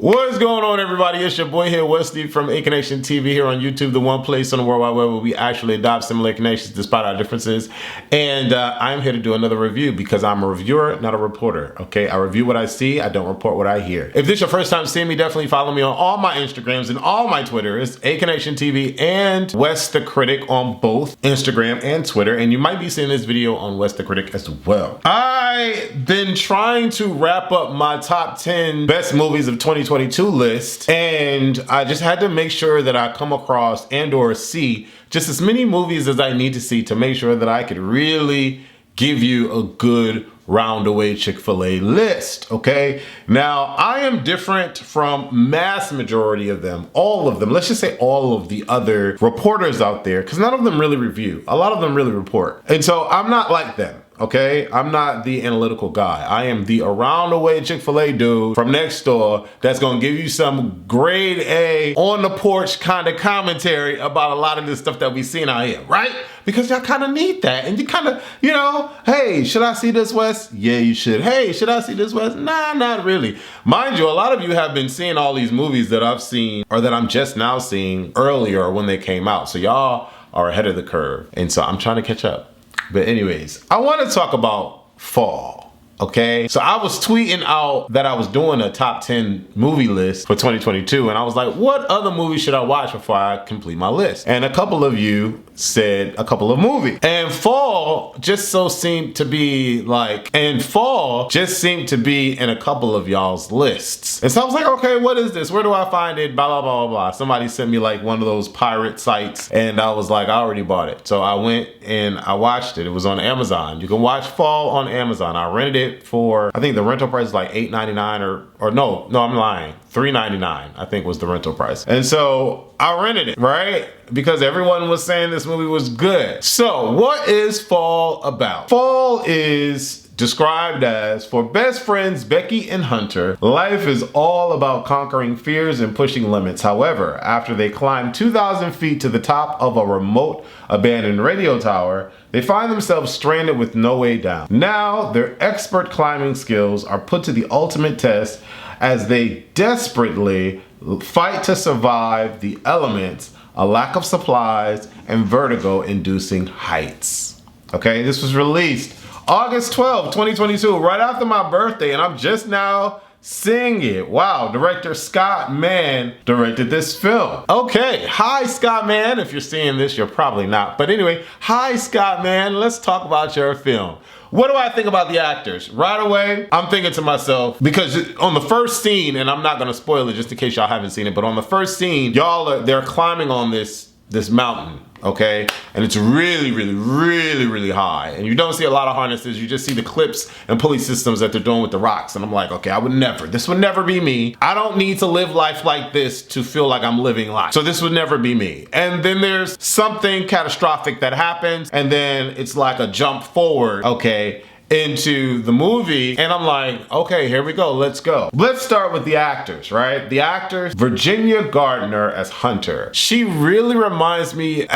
What's going on, everybody? It's your boy here, Wesley from A Connection TV here on YouTube, the one place on the World Wide Web where we actually adopt similar connections despite our differences. And I'm here to do another review because I'm a reviewer, not a reporter, okay? I review what I see, I don't report what I hear. If this is your first time seeing me, definitely follow me on all my Instagrams and all my Twitters, A Connection TV and Wes the Critic on both Instagram and Twitter. And you might be seeing this video on Wes the Critic as well. I've been trying to wrap up my top 10 best movies of 2022 list, and I just had to make sure that I come across and or see just as many movies as I need to see to make sure that I could really give you a good roundaway Chick-fil-A list, okay? Now, I am different from mass majority of them, all of them. Let's just say all of the other reporters out there, because none of them really review. A lot of them really report. And so I'm not like them. Okay, I'm not the analytical guy. I am the around the way Chick-fil-A dude from next door that's gonna give you some grade A on the porch kind of commentary about a lot of this stuff that we seen out here, right? Because y'all kind of need that. And you kind of, you know, hey, should I see this, Wes? Yeah, you should. Hey, should I see this, Wes? Nah, not really. Mind you, a lot of you have been seeing all these movies that I've seen or that I'm just now seeing earlier when they came out. So y'all are ahead of the curve. And so I'm trying to catch up. But anyways, I want to talk about fall, okay? So I was tweeting out that I was doing a top 10 movie list for 2022, and I was like, what other movies should I watch before I complete my list? And a couple of you said a couple of movies. And fall just seemed to be in a couple of y'all's lists. And so I was like, okay, what is this? Where do I find it? Blah, blah, blah, blah, blah. Somebody sent me like one of those pirate sites, and I was like, I already bought it. So I went and I watched it. It was on Amazon. You can watch Fall on Amazon. I rented it for, I think the rental price is like $8.99 or no, I'm lying. $3.99, I think was the rental price. And so I rented it, right? Because everyone was saying this movie was good. So what is Fall about? Fall is described as, for best friends Becky and Hunter, life is all about conquering fears and pushing limits. However, after they climb 2,000 feet to the top of a remote abandoned radio tower, they find themselves stranded with no way down. Now, their expert climbing skills are put to the ultimate test as they desperately fight to survive the elements, a lack of supplies, and vertigo-inducing heights. Okay, this was released August 12, 2022, right after my birthday, and I'm just now seeing it. Wow, director Scott Mann directed this film. Okay, hi Scott Mann. If you're seeing this, you're probably not. But anyway, hi Scott Mann. Let's talk about your film. What do I think about the actors? Right away, I'm thinking to myself, because on the first scene, and I'm not gonna spoil it just in case y'all haven't seen it, but on the first scene, they're climbing on this mountain, okay? And it's really high. And you don't see a lot of harnesses, you just see the clips and pulley systems that they're doing with the rocks. And I'm like, okay, this would never be me. I don't need to live life like this to feel like I'm living life. So this would never be me. And then there's something catastrophic that happens, and then it's like a jump forward, okay, into the movie, and I'm like, okay, here we go, let's go. Let's start with the actors, right? The actors, Virginia Gardner as Hunter. She really reminds me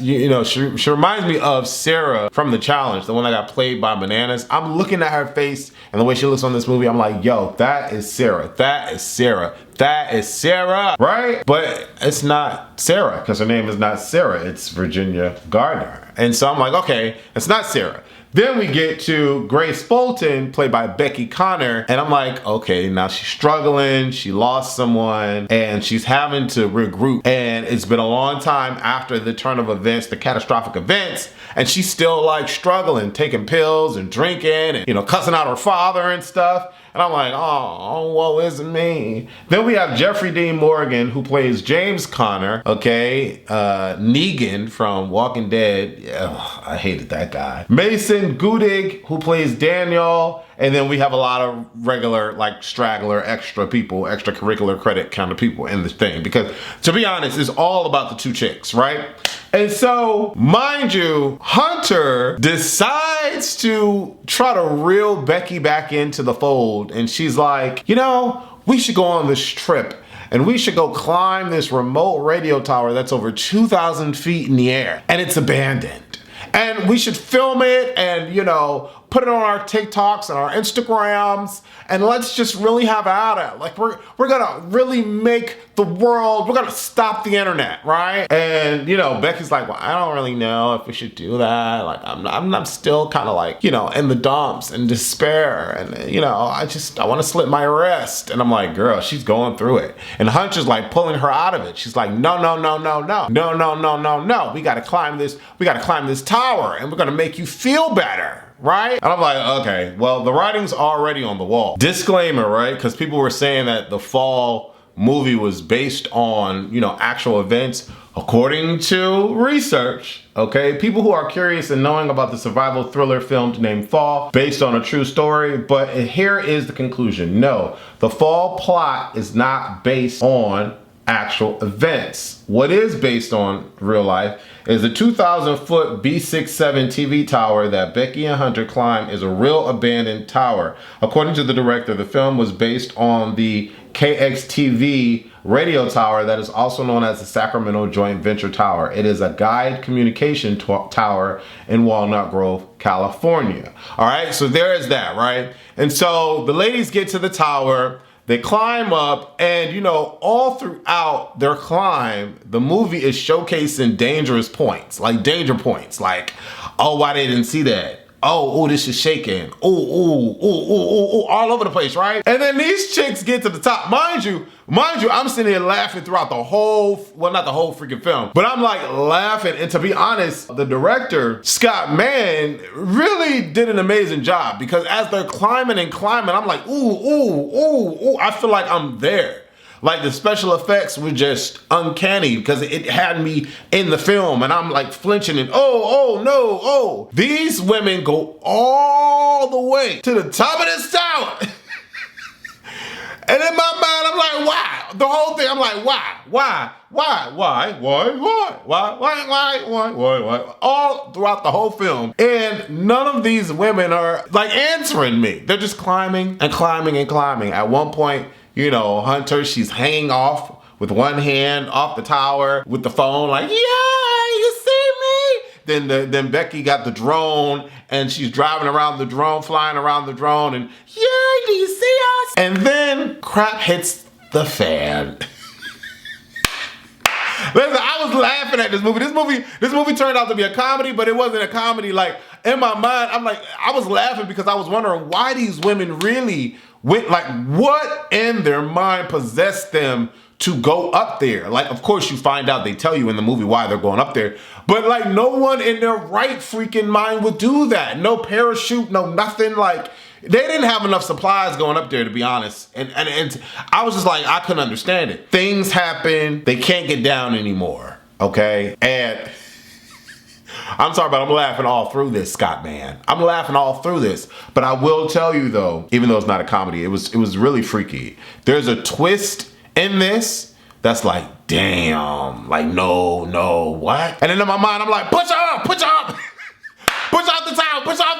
she reminds me of Sarah from The Challenge, the one that got played by Bananas. I'm looking at her face and the way she looks on this movie, I'm like, yo, that is Sarah, that is Sarah. That is Sarah, right? But it's not Sarah, because her name is not Sarah, it's Virginia Gardner. And so I'm like, okay, it's not Sarah. Then we get to Grace Bolton, played by Becky Connor, and I'm like, okay, now she's struggling, she lost someone, and she's having to regroup, and it's been a long time after the turn of events, the catastrophic events, and she's still like struggling, taking pills and drinking, and cussing out her father and stuff. And I'm like, oh, woe is me. Then we have Jeffrey Dean Morgan, who plays James Connor, okay? Negan from Walking Dead. Ugh, I hated that guy. Mason Gudig, who plays Daniel. And then we have a lot of regular, like, straggler, extra people, extracurricular credit kind of people in this thing. Because, to be honest, it's all about the two chicks, right? And so, mind you, Hunter decides to try to reel Becky back into the fold. And she's like, we should go on this trip. And we should go climb this remote radio tower that's over 2,000 feet in the air. And it's abandoned. And we should film it and, put it on our TikToks and our Instagrams, and let's just really have at it. Like we're gonna really make the world, we're gonna stop the internet, right? And you know, Becky's like, well, I don't really know if we should do that. Like I'm still kind of like, you know, in the dumps and despair, and you know, I want to slit my wrist. And I'm like, girl, she's going through it. And Hunter's like pulling her out of it. She's like, no. We gotta climb this tower, and we're gonna make you feel better. Right? And I'm like, okay, well, the writing's already on the wall. Disclaimer, right? Because people were saying that the Fall movie was based on, you know, actual events. According to research, okay, people who are curious and knowing about the survival thriller film named Fall, based on a true story, but here is the conclusion. No, the Fall plot is not based on actual events. What is based on real life is the 2,000-foot B67 TV tower that Becky and Hunter climb is a real abandoned tower. According to the director, the film was based on the KXTV radio tower that is also known as the Sacramento Joint Venture Tower. It is a guide communication tower in Walnut Grove, California. All right, so there is that, right? And so the ladies get to the tower. They climb up, and you know, all throughout their climb, the movie is showcasing dangerous points, like danger points, like, oh, why they didn't see that? Oh, this is shaking. Oh, all over the place, right? And then these chicks get to the top. Mind you, I'm sitting here laughing throughout the whole, well, not the whole freaking film, but I'm like laughing. And to be honest, the director, Scott Mann, really did an amazing job, because as they're climbing and climbing, I'm like, ooh, I feel like I'm there. Like the special effects were just uncanny because it had me in the film, and I'm like flinching and no. These women go all the way to the top of this tower. And in my mind, I'm like, why? The whole thing, I'm like, why? All throughout the whole film. And none of these women are like answering me. They're just climbing and climbing and climbing. At one point, you know, Hunter, she's hanging off with one hand off the tower with the phone, like, yeah, you see me? Then Becky got the drone, and she's driving around the drone, flying around the drone, and yeah, do you see us? And then crap hits the fan. Listen, I was laughing at this movie. This movie turned out to be a comedy, but it wasn't a comedy. Like, in my mind, I'm like, I was laughing because I was wondering why these women really went, like, what in their mind possessed them to go up there? Like, of course you find out, they tell you in the movie why they're going up there, but like no one in their right freaking mind would do that. No parachute, no nothing. Like, they didn't have enough supplies going up there, to be honest. And I was just like, I couldn't understand it. Things happen, they can't get down anymore, okay? And I'm sorry, but I'm laughing all through this, Scott Mann. I'm laughing all through this. But I will tell you though, even though it's not a comedy, it was really freaky. There's a twist in this that's like, damn, like no, what? And then in my mind, I'm like, push up. Push off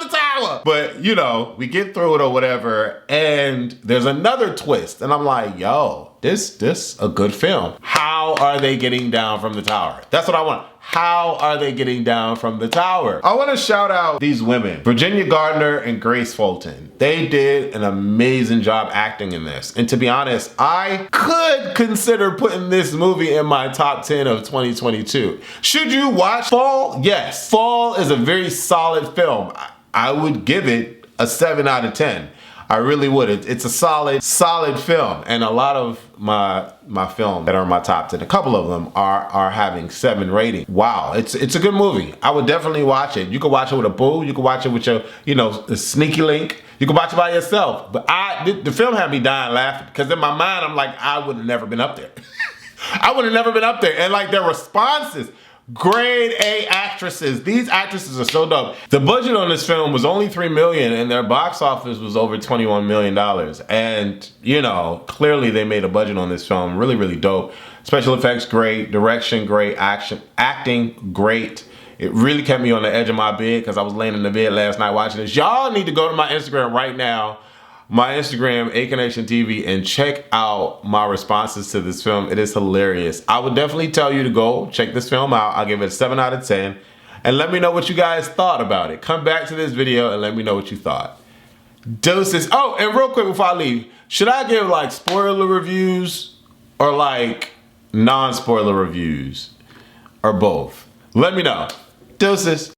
the tower. But you know, we get through it or whatever, and there's another twist. And I'm like, yo, this a good film. How are they getting down from the tower? That's what I want. How are they getting down from the tower? I want to shout out these women, Virginia Gardner and Grace Fulton. They did an amazing job acting in this. And to be honest, I could consider putting this movie in my top 10 of 2022. Should you watch Fall? Yes. Fall is a very solid film. I would give it a 7 out of 10. I really would. It's a solid film. And a lot of my films that are in my top 10, a couple of them are having 7 rating. Wow, it's a good movie. I would definitely watch it. You could watch it with a boo. You could watch it with your, you know, the sneaky link. You can watch it by yourself. But the film had me dying laughing, because in my mind, I'm like, I would have never been up there. I would have never been up there. And like their responses, grade A actresses. These actresses are so dope. The budget on this film was only $3 million, and their box office was over $21 million. And you know, clearly they made a budget on this film. Really, really dope. Special effects great, direction great, acting great. It really kept me on the edge of my bed, because I was laying in the bed last night watching this. Y'all need to go to my Instagram right now. My Instagram, A-Connection TV, and check out my responses to this film. It is hilarious. I would definitely tell you to go check this film out. I'll give it a 7 out of 10. and let me know what you guys thought about it. Come back to this video and let me know what you thought. Doses. Oh, and real quick before I leave, should I give like spoiler reviews or like non-spoiler reviews or both? Let me know. Doses.